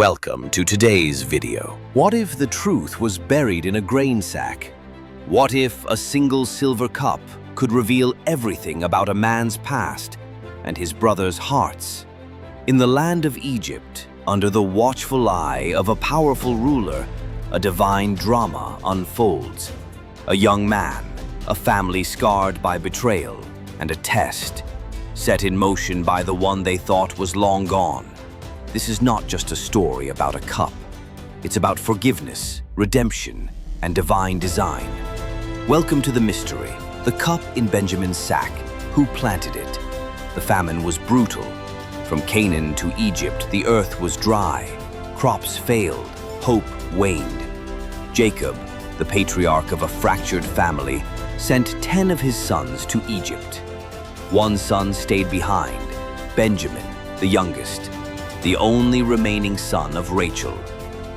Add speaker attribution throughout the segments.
Speaker 1: Welcome to today's video. What if the truth was buried in a grain sack? What if a single silver cup could reveal everything about a man's past and his brothers' hearts? In the land of Egypt, under the watchful eye of a powerful ruler, a divine drama unfolds. A young man, a family scarred by betrayal, and a test set in motion by the one they thought was long gone. This is not just a story about a cup. It's about forgiveness, redemption, and divine design. Welcome to the mystery, the cup in Benjamin's sack. Who planted it? The famine was brutal. From Canaan to Egypt, the earth was dry. Crops failed, hope waned. Jacob, the patriarch of a fractured family, sent 10 of his sons to Egypt. One son stayed behind, Benjamin, the youngest, the only remaining son of Rachel.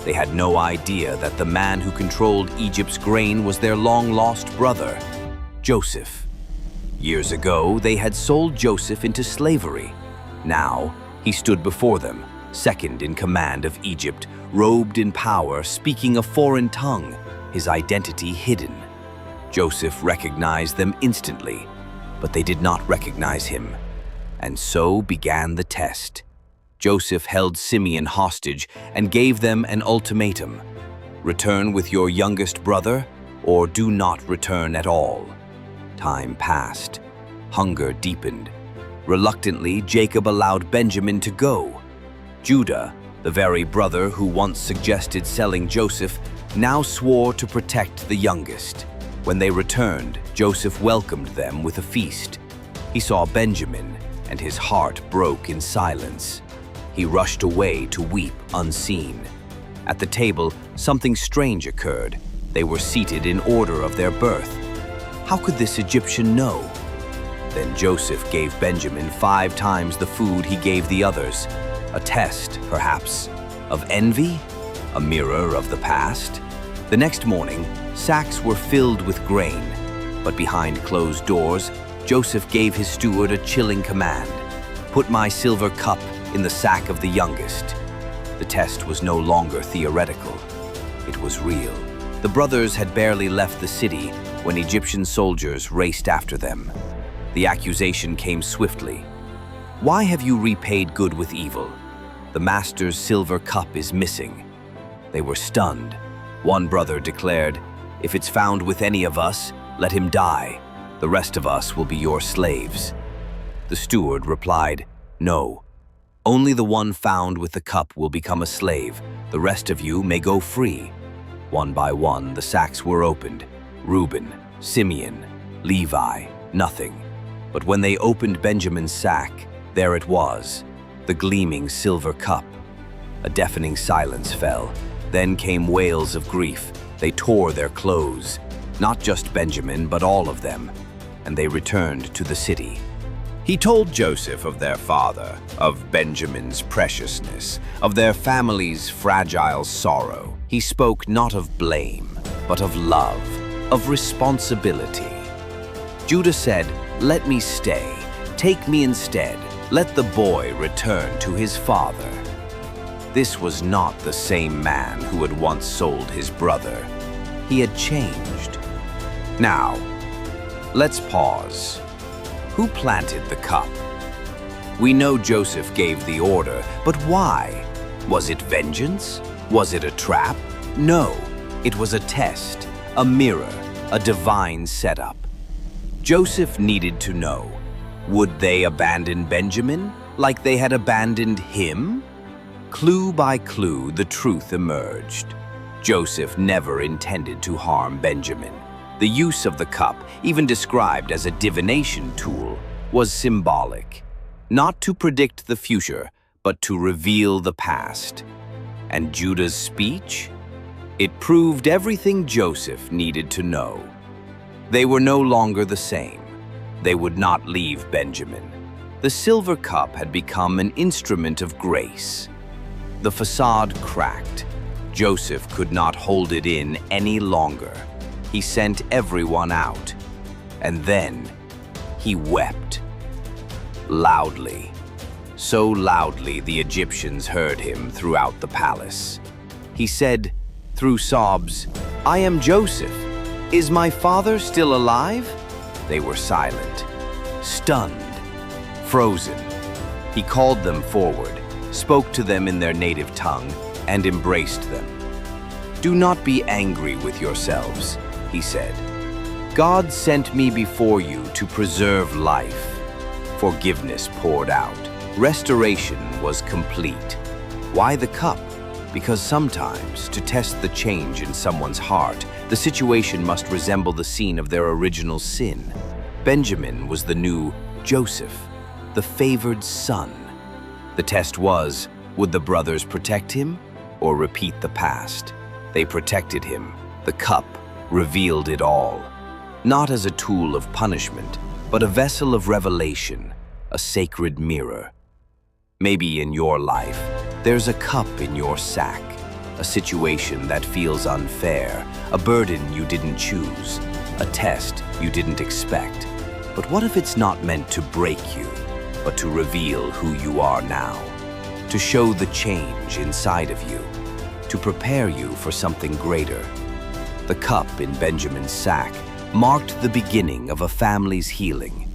Speaker 1: They had no idea that the man who controlled Egypt's grain was their long-lost brother, Joseph. Years ago, they had sold Joseph into slavery. Now, he stood before them, second in command of Egypt, robed in power, speaking a foreign tongue, his identity hidden. Joseph recognized them instantly, but they did not recognize him. And so began the test. Joseph held Simeon hostage and gave them an ultimatum: return with your youngest brother, or do not return at all. Time passed. Hunger deepened. Reluctantly, Jacob allowed Benjamin to go. Judah, the very brother who once suggested selling Joseph, now swore to protect the youngest. When they returned, Joseph welcomed them with a feast. He saw Benjamin, and his heart broke in silence. He rushed away to weep unseen. At the table, something strange occurred. They were seated in order of their birth. How could this Egyptian know? Then Joseph gave Benjamin 5 times the food he gave the others. A test, perhaps, of envy? A mirror of the past? The next morning, sacks were filled with grain. But behind closed doors, Joseph gave his steward a chilling command: put my silver cup in the sack of the youngest. The test was no longer theoretical. It was real. The brothers had barely left the city when Egyptian soldiers raced after them. The accusation came swiftly. Why have you repaid good with evil? The master's silver cup is missing. They were stunned. One brother declared, if it's found with any of us, let him die. The rest of us will be your slaves. The steward replied, no. Only the one found with the cup will become a slave. The rest of you may go free. One by one, the sacks were opened. Reuben, Simeon, Levi, nothing. But when they opened Benjamin's sack, there it was, the gleaming silver cup. A deafening silence fell. Then came wails of grief. They tore their clothes, not just Benjamin, but all of them, and they returned to the city. He told Joseph of their father, of Benjamin's preciousness, of their family's fragile sorrow. He spoke not of blame, but of love, of responsibility. Judah said, let me stay, take me instead, let the boy return to his father. This was not the same man who had once sold his brother. He had changed. Now, let's pause. Who planted the cup? We know Joseph gave the order, but why? Was it vengeance? Was it a trap? No, it was a test, a mirror, a divine setup. Joseph needed to know, would they abandon Benjamin like they had abandoned him? Clue by clue, the truth emerged. Joseph never intended to harm Benjamin. The use of the cup, even described as a divination tool, was symbolic. Not to predict the future, but to reveal the past. And Judah's speech? It proved everything Joseph needed to know. They were no longer the same. They would not leave Benjamin. The silver cup had become an instrument of grace. The facade cracked. Joseph could not hold it in any longer. He sent everyone out, and then he wept loudly. so loudly the Egyptians heard him throughout the palace. He said, through sobs, "I am Joseph. Is my father still alive?" They were silent, stunned, frozen. He called them forward, spoke to them in their native tongue, and embraced them. "Do not be angry with yourselves," he said. "God sent me before you to preserve life." Forgiveness poured out. Restoration was complete. Why the cup? Because sometimes, to test the change in someone's heart, the situation must resemble the scene of their original sin. Benjamin was the new Joseph, the favored son. The test was, would the brothers protect him or repeat the past? They protected him. The cup revealed it all. Not as a tool of punishment, but a vessel of revelation, a sacred mirror. Maybe in your life, there's a cup in your sack, a situation that feels unfair, a burden you didn't choose, a test you didn't expect. But what if it's not meant to break you, but to reveal who you are now, to show the change inside of you, to prepare you for something greater? The cup in Benjamin's sack marked the beginning of a family's healing.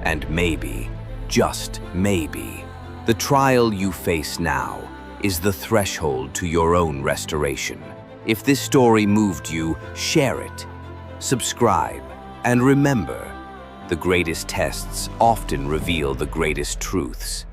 Speaker 1: And maybe, just maybe, the trial you face now is the threshold to your own restoration. If this story moved you, share it, subscribe, and remember, the greatest tests often reveal the greatest truths.